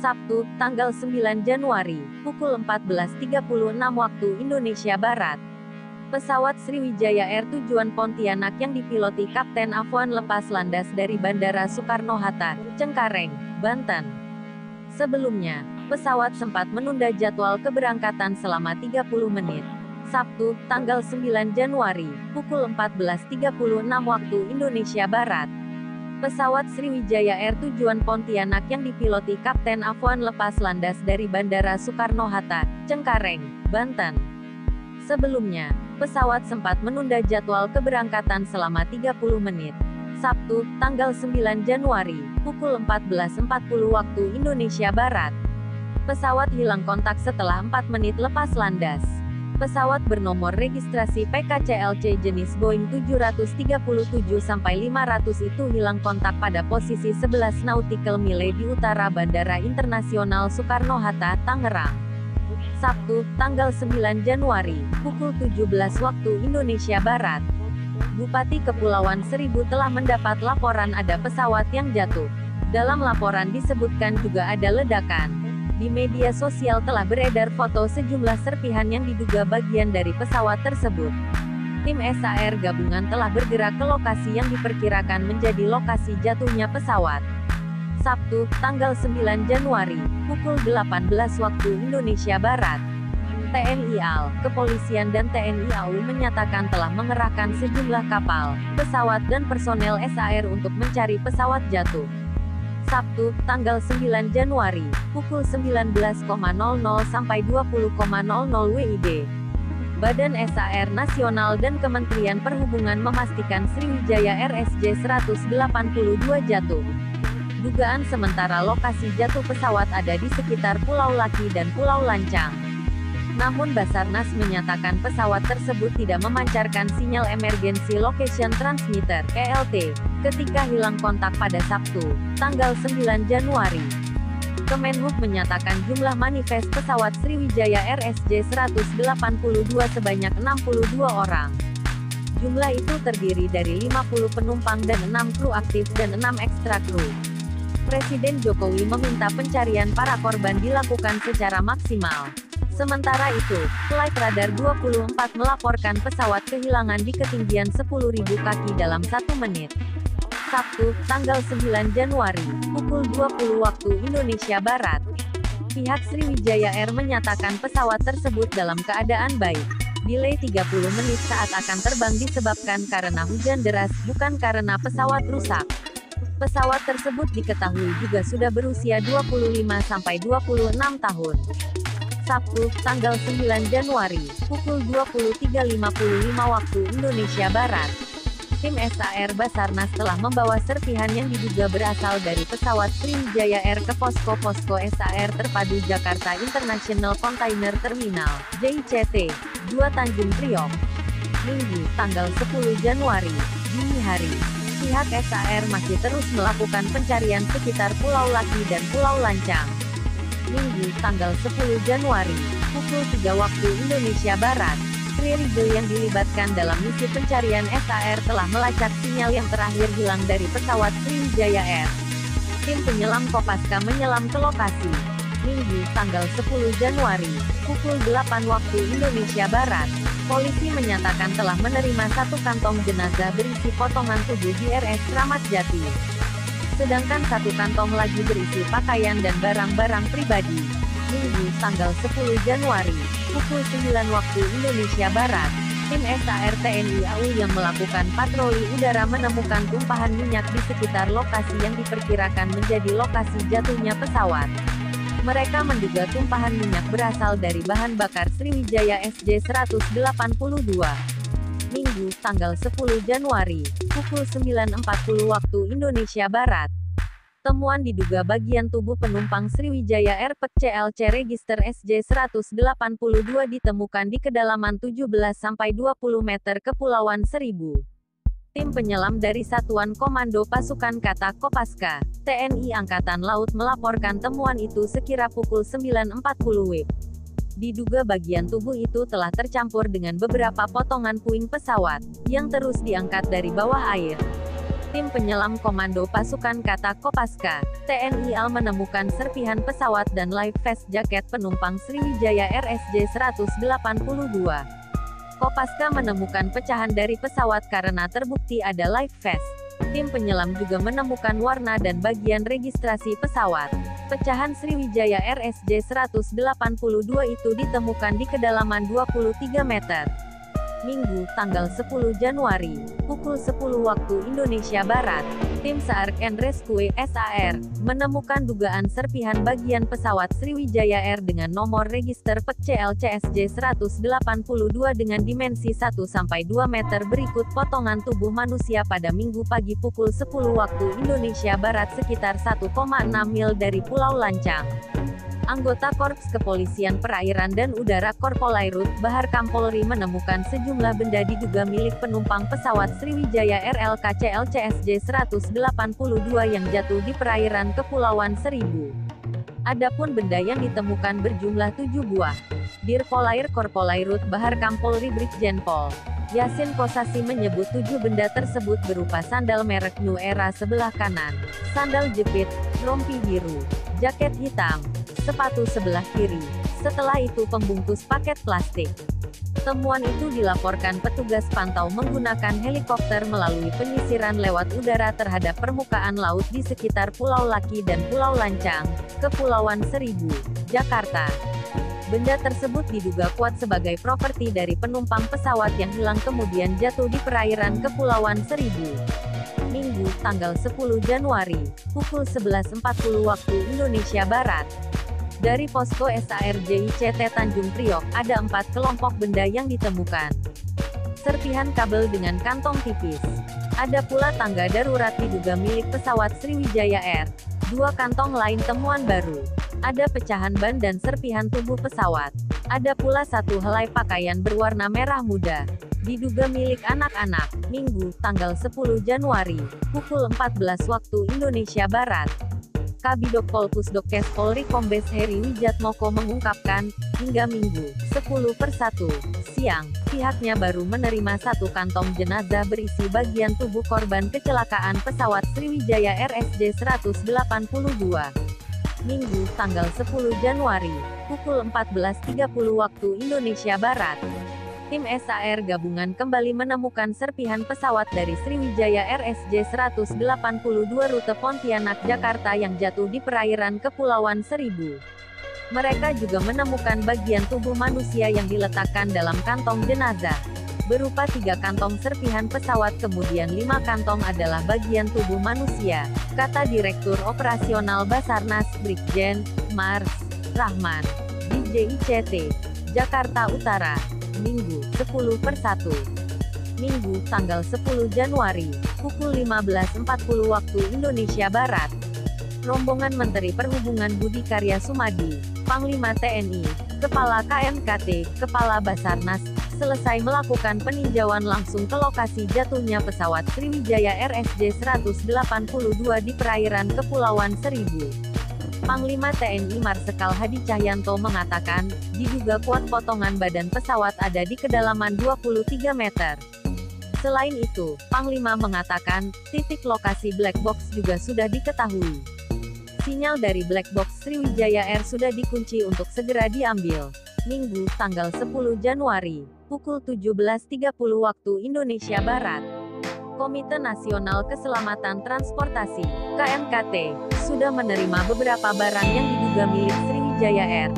Sabtu, tanggal 9 Januari, pukul 14.36 waktu Indonesia Barat. Pesawat Sriwijaya Air tujuan Pontianak yang dipiloti Kapten Afwan lepas landas dari Bandara Soekarno-Hatta, Cengkareng, Banten. Sebelumnya, pesawat sempat menunda jadwal keberangkatan selama 30 menit. Sabtu, tanggal 9 Januari, pukul 14.36 waktu Indonesia Barat. Pesawat Sriwijaya Air tujuan Pontianak yang dipiloti Kapten Afwan lepas landas dari Bandara Soekarno-Hatta, Cengkareng, Banten. Sebelumnya, pesawat sempat menunda jadwal keberangkatan selama 30 menit. Sabtu, tanggal 9 Januari, pukul 14.40 waktu Indonesia Barat. Pesawat hilang kontak setelah 4 menit lepas landas. Pesawat bernomor registrasi PKCLC jenis Boeing 737-500 itu hilang kontak pada posisi 11 nautical mile di utara Bandara Internasional Soekarno-Hatta, Tangerang. Sabtu, tanggal 9 Januari, pukul 17 waktu Indonesia Barat. Bupati Kepulauan Seribu telah mendapat laporan ada pesawat yang jatuh. Dalam laporan disebutkan juga ada ledakan. Di media sosial telah beredar foto sejumlah serpihan yang diduga bagian dari pesawat tersebut. Tim SAR gabungan telah bergerak ke lokasi yang diperkirakan menjadi lokasi jatuhnya pesawat. Sabtu, tanggal 9 Januari, pukul 18 waktu Indonesia Barat. TNI AL, Kepolisian dan TNI AU menyatakan telah mengerahkan sejumlah kapal, pesawat dan personel SAR untuk mencari pesawat jatuh. Sabtu, tanggal 9 Januari, pukul 19.00 sampai 20.00 WIB. Badan SAR Nasional dan Kementerian Perhubungan memastikan Sriwijaya Air SJ182 jatuh. Dugaan sementara lokasi jatuh pesawat ada di sekitar Pulau Laki dan Pulau Lancang. Namun Basarnas menyatakan pesawat tersebut tidak memancarkan sinyal Emergency Location Transmitter (ELT) ketika hilang kontak pada Sabtu, tanggal 9 Januari. Kemenhub menyatakan jumlah manifest pesawat Sriwijaya Air SJ182 sebanyak 62 orang. Jumlah itu terdiri dari 50 penumpang dan 6 kru aktif dan 6 ekstra kru. Presiden Jokowi meminta pencarian para korban dilakukan secara maksimal. Sementara itu, Flight Radar 24 melaporkan pesawat kehilangan di ketinggian 10.000 kaki dalam 1 menit. Sabtu, tanggal 9 Januari, pukul 20 waktu Indonesia Barat. Pihak Sriwijaya Air menyatakan pesawat tersebut dalam keadaan baik. Delay 30 menit saat akan terbang disebabkan karena hujan deras, bukan karena pesawat rusak. Pesawat tersebut diketahui juga sudah berusia 25-26 tahun. Sabtu, tanggal 9 Januari, pukul 23.55 waktu Indonesia Barat. Tim SAR Basarnas telah membawa serpihan yang diduga berasal dari pesawat Sriwijaya Air ke posko-posko SAR Terpadu Jakarta International Container Terminal, JICT, 2 Tanjung Priok. Minggu, tanggal 10 Januari, dini hari. Pihak SAR masih terus melakukan pencarian sekitar Pulau Laki dan Pulau Lancang. Minggu, tanggal 10 Januari, pukul 3 waktu Indonesia Barat. Kri Rigel yang dilibatkan dalam misi pencarian SAR telah melacak sinyal yang terakhir hilang dari pesawat Sriwijaya Air. Tim penyelam Kopaska menyelam ke lokasi. Minggu, tanggal 10 Januari, pukul 8 waktu Indonesia Barat. Polisi menyatakan telah menerima 1 kantong jenazah berisi potongan tubuh di RS Kramat Jati. Sedangkan 1 kantong lagi berisi pakaian dan barang-barang pribadi. Minggu, tanggal 10 Januari, pukul 9 waktu Indonesia Barat. Tim SAR TNI AU yang melakukan patroli udara menemukan tumpahan minyak di sekitar lokasi yang diperkirakan menjadi lokasi jatuhnya pesawat. Mereka menduga tumpahan minyak berasal dari bahan bakar Sriwijaya SJ182. Minggu, tanggal 10 Januari, pukul 9.40 waktu Indonesia Barat. Temuan diduga bagian tubuh penumpang Sriwijaya Air PKCLC register SJ182 ditemukan di kedalaman 17-20 meter Kepulauan Seribu. Tim penyelam dari Satuan Komando Pasukan Kata Kopaska, TNI Angkatan Laut melaporkan temuan itu sekira pukul 9.40 WIB. Diduga bagian tubuh itu telah tercampur dengan beberapa potongan puing pesawat, yang terus diangkat dari bawah air. Tim penyelam Komando Pasukan Kata Kopaska, TNI AL menemukan serpihan pesawat dan life vest jaket penumpang Sriwijaya RSJ 182. Kopaska menemukan pecahan dari pesawat karena terbukti ada life vest. Tim penyelam juga menemukan warna dan bagian registrasi pesawat. Pecahan Sriwijaya RSJ 182 itu ditemukan di kedalaman 23 meter. Minggu, tanggal 10 Januari, pukul 10 waktu Indonesia Barat, tim Search and Rescue (SAR) menemukan dugaan serpihan bagian pesawat Sriwijaya Air dengan nomor register PCLCSJ 182 dengan dimensi 1-2 meter berikut potongan tubuh manusia pada Minggu pagi pukul 10 waktu Indonesia Barat sekitar 1,6 mil dari Pulau Lancang. Anggota Korps Kepolisian Perairan dan Udara Korpolairut Bahar Kampolri menemukan sejumlah benda diduga milik penumpang pesawat Sriwijaya RLKCLCSJ 182 yang jatuh di perairan Kepulauan Seribu. Adapun benda yang ditemukan berjumlah 7 buah. Dirpolair Korpolairut Bahar Kampolri Brigjen Pol Yasin Kosasi menyebut 7 benda tersebut berupa sandal merek New Era sebelah kanan, sandal jepit, rompi biru, jaket hitam, sepatu sebelah kiri. Setelah itu pembungkus paket plastik. Temuan itu dilaporkan petugas pantau menggunakan helikopter melalui penyisiran lewat udara terhadap permukaan laut di sekitar Pulau Laki dan Pulau Lancang, Kepulauan Seribu, Jakarta. Benda tersebut diduga kuat sebagai properti dari penumpang pesawat yang hilang kemudian jatuh di perairan Kepulauan Seribu. Minggu, tanggal 10 Januari, pukul 11.40 waktu Indonesia Barat. Dari posko SAR JICT Tanjung Priok, ada 4 kelompok benda yang ditemukan. Serpihan kabel dengan kantong tipis. Ada pula tangga darurat diduga milik pesawat Sriwijaya Air. 2 kantong lain temuan baru. Ada pecahan ban dan serpihan tubuh pesawat. Ada pula 1 helai pakaian berwarna merah muda. Diduga milik anak-anak. Minggu, tanggal 10 Januari, pukul 14 waktu Indonesia Barat. Kabidok Polpusdokes Polri Kombes Heri Wijatmoko mengungkapkan, hingga Minggu, 10:01 siang, pihaknya baru menerima 1 kantong jenazah berisi bagian tubuh korban kecelakaan pesawat Sriwijaya RSJ 182. Minggu, tanggal 10 Januari, pukul 14.30 waktu Indonesia Barat. Tim SAR gabungan kembali menemukan serpihan pesawat dari Sriwijaya RSJ 182 rute Pontianak Jakarta yang jatuh di perairan Kepulauan Seribu. Mereka juga menemukan bagian tubuh manusia yang diletakkan dalam kantong jenazah. Berupa 3 kantong serpihan pesawat kemudian 5 kantong adalah bagian tubuh manusia, kata Direktur Operasional Basarnas Brigjen Mars Rahman di JICT, Jakarta Utara. Minggu, 10:01. Minggu, tanggal 10 Januari, pukul 15.40 waktu Indonesia Barat. Rombongan Menteri Perhubungan Budi Karya Sumadi, Panglima TNI, Kepala KNKT, Kepala Basarnas, selesai melakukan peninjauan langsung ke lokasi jatuhnya pesawat Sriwijaya RSJ 182 di perairan Kepulauan Seribu. Panglima TNI Marsikal Hadi Cahyanto mengatakan, diduga kuat potongan badan pesawat ada di kedalaman 23 meter. Selain itu, Panglima mengatakan, titik lokasi black box juga sudah diketahui. Sinyal dari black box Sriwijaya Air sudah dikunci untuk segera diambil. Minggu, tanggal 10 Januari, pukul 17.30 waktu Indonesia Barat. Komite Nasional Keselamatan Transportasi, KNKT, sudah menerima beberapa barang yang diduga milik Sriwijaya Air.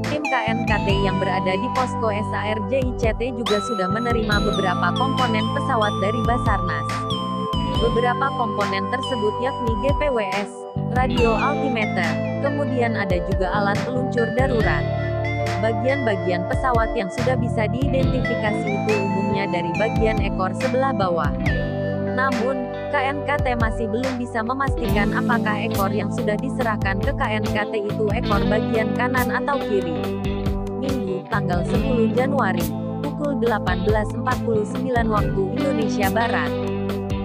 Tim KNKT yang berada di posko SAR JICT juga sudah menerima beberapa komponen pesawat dari Basarnas. Beberapa komponen tersebut yakni GPWS, radio altimeter, kemudian ada juga alat peluncur darurat. Bagian-bagian pesawat yang sudah bisa diidentifikasi itu umumnya dari bagian ekor sebelah bawah. Namun, KNKT masih belum bisa memastikan apakah ekor yang sudah diserahkan ke KNKT itu ekor bagian kanan atau kiri. Minggu, tanggal 10 Januari, pukul 18.49 waktu Indonesia Barat.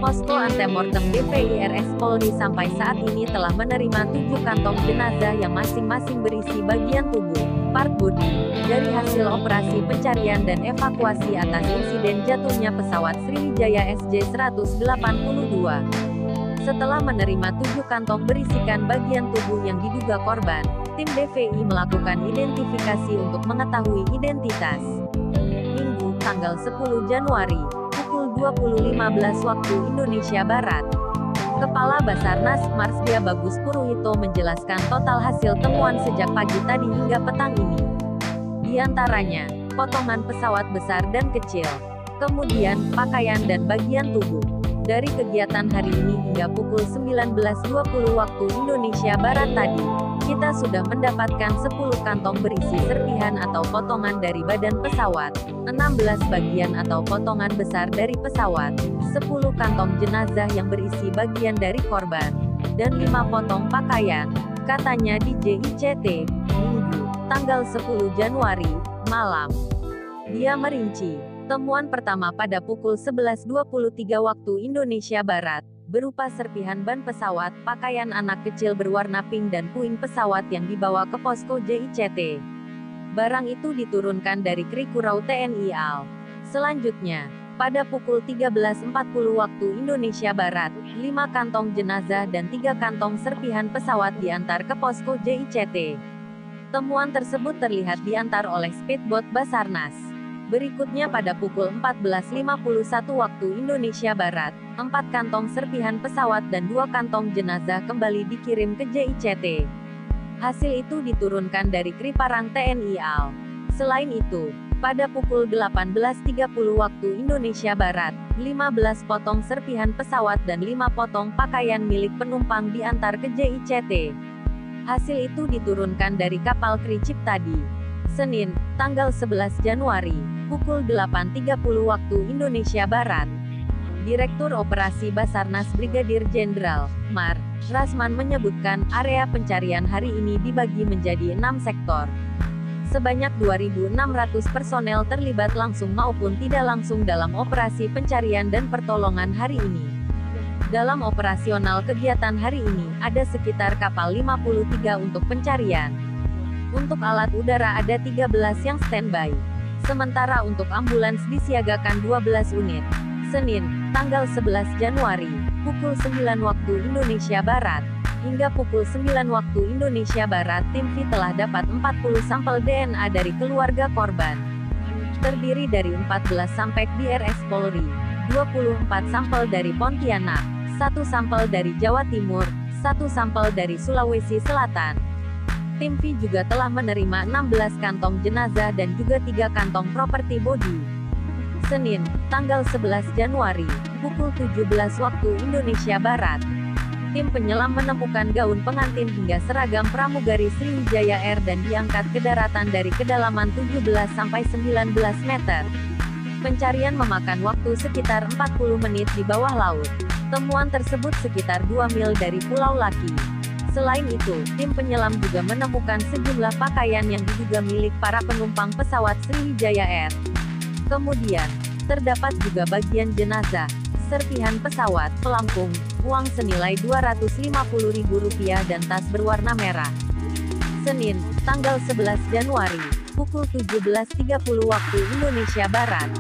Posko Antemortem DPIRS Polri sampai saat ini telah menerima 7 kantong jenazah yang masing-masing berisi bagian tubuh. part body. Dari hasil operasi pencarian dan evakuasi atas insiden jatuhnya pesawat Sriwijaya SJ-182. Setelah menerima 7 kantong berisikan bagian tubuh yang diduga korban, tim DVI melakukan identifikasi untuk mengetahui identitas. Minggu, tanggal 10 Januari, pukul 20.15 waktu Indonesia Barat. Kepala Basarnas, Marsdia Bagus Puruhito menjelaskan total hasil temuan sejak pagi tadi hingga petang ini. Di antaranya, potongan pesawat besar dan kecil, kemudian pakaian dan bagian tubuh. Dari kegiatan hari ini hingga pukul 19.20 waktu Indonesia Barat tadi, kita sudah mendapatkan 10 kantong berisi serpihan atau potongan dari badan pesawat, 16 bagian atau potongan besar dari pesawat, 10 kantong jenazah yang berisi bagian dari korban, dan 5 potong pakaian, katanya di JICT, Minggu, tanggal 10 Januari, malam. Dia merinci, temuan pertama pada pukul 11.23 waktu Indonesia Barat, berupa serpihan ban pesawat, pakaian anak kecil berwarna pink dan puing pesawat yang dibawa ke posko JICT. Barang itu diturunkan dari Krikurau TNI AL. Selanjutnya, pada pukul 13.40 waktu Indonesia Barat, 5 kantong jenazah dan 3 kantong serpihan pesawat diantar ke posko JICT. Temuan tersebut terlihat diantar oleh speedboat Basarnas. Berikutnya pada pukul 14.51 waktu Indonesia Barat, 4 kantong serpihan pesawat dan 2 kantong jenazah kembali dikirim ke JICT. Hasil itu diturunkan dari Kriparang TNI AL. Selain itu, pada pukul 18.30 waktu Indonesia Barat, 15 potong serpihan pesawat dan 5 potong pakaian milik penumpang diantar ke JICT. Hasil itu diturunkan dari kapal Kri Ciptadi. Senin, tanggal 11 Januari, pukul 8.30 waktu Indonesia Barat. Direktur Operasi Basarnas Brigadir Jenderal Mar. Rasman menyebutkan, area pencarian hari ini dibagi menjadi 6 sektor. Sebanyak 2.600 personel terlibat langsung maupun tidak langsung dalam operasi pencarian dan pertolongan hari ini. Dalam operasional kegiatan hari ini, ada sekitar kapal 53 untuk pencarian. Untuk alat udara ada 13 yang standby. Sementara untuk ambulans disiagakan 12 unit. Senin, tanggal 11 Januari, pukul 9 waktu Indonesia Barat. Hingga pukul 9 waktu Indonesia Barat, tim V telah dapat 40 sampel DNA dari keluarga korban. Terdiri dari 14 sampel di RS Polri, 24 sampel dari Pontianak, 1 sampel dari Jawa Timur, 1 sampel dari Sulawesi Selatan. Tim V juga telah menerima 16 kantong jenazah dan juga 3 kantong properti body. Senin, tanggal 11 Januari, pukul 17 waktu Indonesia Barat. Tim penyelam menemukan gaun pengantin hingga seragam pramugari Sriwijaya Air dan diangkat ke daratan dari kedalaman 17-19 meter. Pencarian memakan waktu sekitar 40 menit di bawah laut. Temuan tersebut sekitar 2 mil dari Pulau Laki. Selain itu, tim penyelam juga menemukan sejumlah pakaian yang diduga milik para penumpang pesawat Sriwijaya Air. Kemudian, terdapat juga bagian jenazah, serpihan pesawat, pelampung, uang senilai Rp250.000 dan tas berwarna merah. Senin, tanggal 11 Januari, pukul 17.30 waktu Indonesia Barat.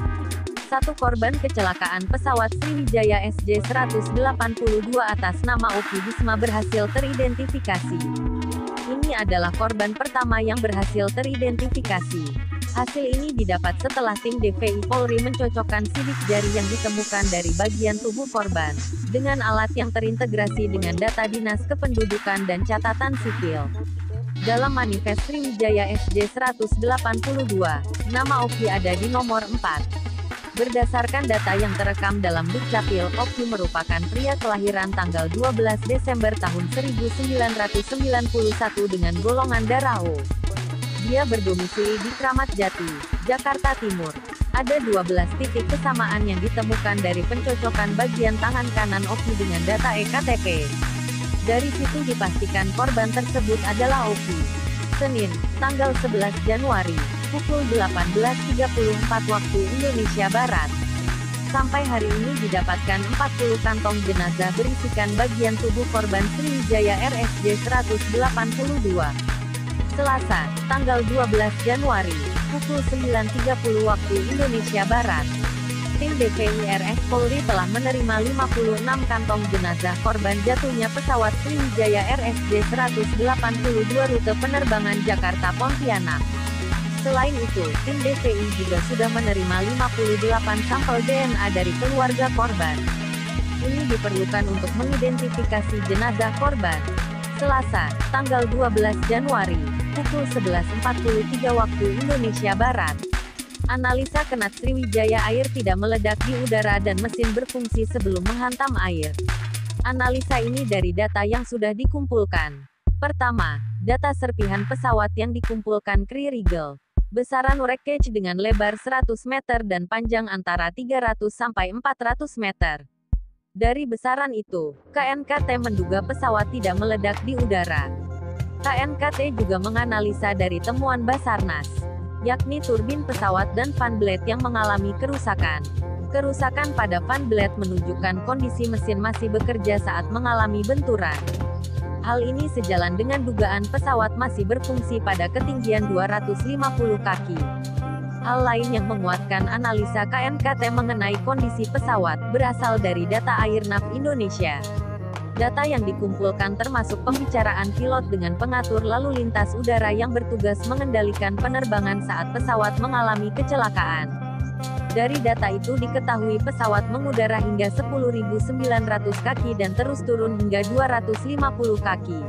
1 korban kecelakaan pesawat Sriwijaya SJ-182 atas nama Oki Bisma berhasil teridentifikasi. Ini adalah korban pertama yang berhasil teridentifikasi. Hasil ini didapat setelah tim DVI Polri mencocokkan sidik jari yang ditemukan dari bagian tubuh korban, dengan alat yang terintegrasi dengan data Dinas Kependudukan dan Catatan Sipil. Dalam manifest Sriwijaya SJ-182, nama Oki ada di nomor 4. Berdasarkan data yang terekam dalam Dukcapil, Oki merupakan pria kelahiran tanggal 12 Desember tahun 1991 dengan golongan darah O. Dia berdomisili di Kramat Jati, Jakarta Timur. Ada 12 titik kesamaan yang ditemukan dari pencocokan bagian tangan kanan Oki dengan data EKTP. Dari situ dipastikan korban tersebut adalah Oki. Senin, tanggal 11 Januari, pukul 18.34 waktu Indonesia Barat. Sampai hari ini didapatkan 40 kantong jenazah berisikan bagian tubuh korban Sriwijaya RSJ 182. Selasa, tanggal 12 Januari, pukul 9.30 waktu Indonesia Barat. Tim DVIRS Polri telah menerima 56 kantong jenazah korban jatuhnya pesawat Sriwijaya RSJ 182 rute penerbangan Jakarta-Pontianak. Selain itu, tim DVI juga sudah menerima 58 sampel DNA dari keluarga korban. Ini diperlukan untuk mengidentifikasi jenazah korban. Selasa, tanggal 12 Januari, pukul 11.43 waktu Indonesia Barat. Analisa Knat Sriwijaya Air tidak meledak di udara dan mesin berfungsi sebelum menghantam air. Analisa ini dari data yang sudah dikumpulkan. Pertama, data serpihan pesawat yang dikumpulkan Kri Rigel. Besaran wreckage dengan lebar 100 meter dan panjang antara 300 sampai 400 meter. Dari besaran itu, KNKT menduga pesawat tidak meledak di udara. KNKT juga menganalisa dari temuan Basarnas, yakni turbin pesawat dan fan blade yang mengalami kerusakan. Kerusakan pada fan blade menunjukkan kondisi mesin masih bekerja saat mengalami benturan. Hal ini sejalan dengan dugaan pesawat masih berfungsi pada ketinggian 250 kaki. Hal lain yang menguatkan analisa KNKT mengenai kondisi pesawat, berasal dari data Airnav Indonesia. Data yang dikumpulkan termasuk pembicaraan pilot dengan pengatur lalu lintas udara yang bertugas mengendalikan penerbangan saat pesawat mengalami kecelakaan. Dari data itu diketahui pesawat mengudara hingga 10.900 kaki dan terus turun hingga 250 kaki.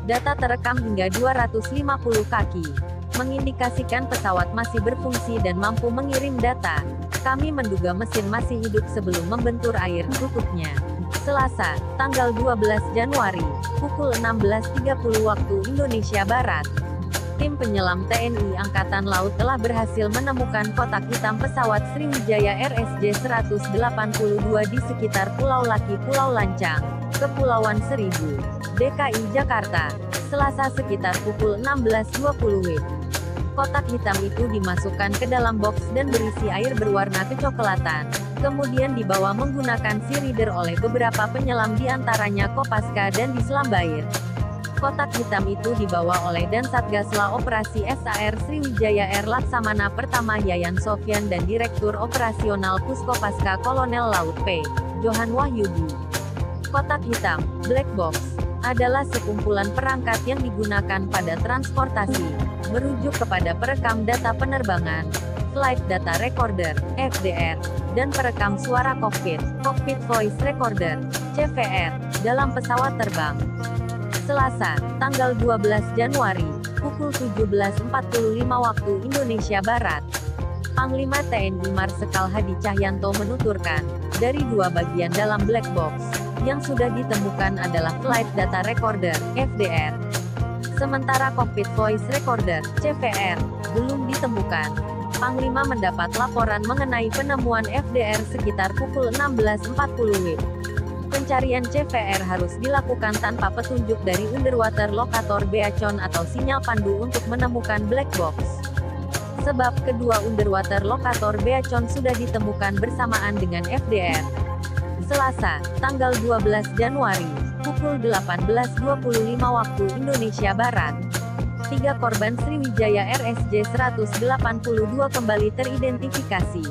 Data terekam hingga 250 kaki, mengindikasikan pesawat masih berfungsi dan mampu mengirim data. Kami menduga mesin masih hidup sebelum membentur air, tutupnya. Selasa, tanggal 12 Januari, pukul 16.30 waktu Indonesia Barat. Tim penyelam TNI Angkatan Laut telah berhasil menemukan kotak hitam pesawat Sriwijaya RSJ 182 di sekitar Pulau Laki Pulau Lancang, Kepulauan Seribu, DKI Jakarta, Selasa sekitar pukul 16.20 WIB. Kotak hitam itu dimasukkan ke dalam box dan berisi air berwarna kecoklatan. Kemudian dibawa menggunakan sea reader oleh beberapa penyelam di antaranya Kopaska dan Dislambair. Kotak hitam itu dibawa oleh dan Satgasla Operasi SAR Sriwijaya Air Laksamana Pertama Yayan Sofyan dan Direktur Operasional Puskopaska Kolonel Laut P. Johan Wahyudi. Kotak hitam, black box, adalah sekumpulan perangkat yang digunakan pada transportasi, merujuk kepada perekam data penerbangan, Flight Data Recorder, FDR, dan perekam suara kokpit, Cockpit Voice Recorder, CVR, dalam pesawat terbang. Selasa, tanggal 12 Januari, pukul 17.45 waktu Indonesia Barat. Panglima TNI Marsikal Hadi Cahyanto menuturkan, dari dua bagian dalam black box, yang sudah ditemukan adalah Flight Data Recorder, FDR. Sementara Cockpit Voice Recorder, CVR, belum ditemukan. Panglima mendapat laporan mengenai penemuan FDR sekitar pukul 16.40 WIB. Pencarian CVR harus dilakukan tanpa petunjuk dari underwater locator beacon atau sinyal pandu untuk menemukan black box. Sebab kedua underwater locator beacon sudah ditemukan bersamaan dengan FDR. Selasa, tanggal 12 Januari, pukul 18.25 waktu Indonesia Barat. 3 korban Sriwijaya RSJ 182 kembali teridentifikasi.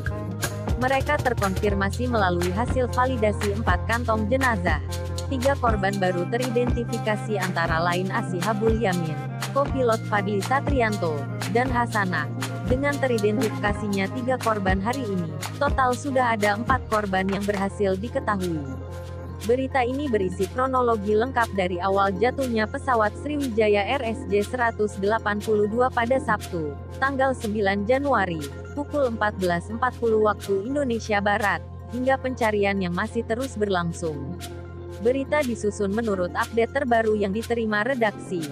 Mereka terkonfirmasi melalui hasil validasi 4 kantong jenazah. 3 korban baru teridentifikasi antara lain Asi Habul Yamin, kopilot Fadli Satrianto, dan Hasanah. Dengan teridentifikasinya 3 korban hari ini, total sudah ada 4 korban yang berhasil diketahui. Berita ini berisi kronologi lengkap dari awal jatuhnya pesawat Sriwijaya RSJ 182 pada Sabtu, tanggal 9 Januari, pukul 14.40 waktu Indonesia Barat, hingga pencarian yang masih terus berlangsung. Berita disusun menurut update terbaru yang diterima redaksi.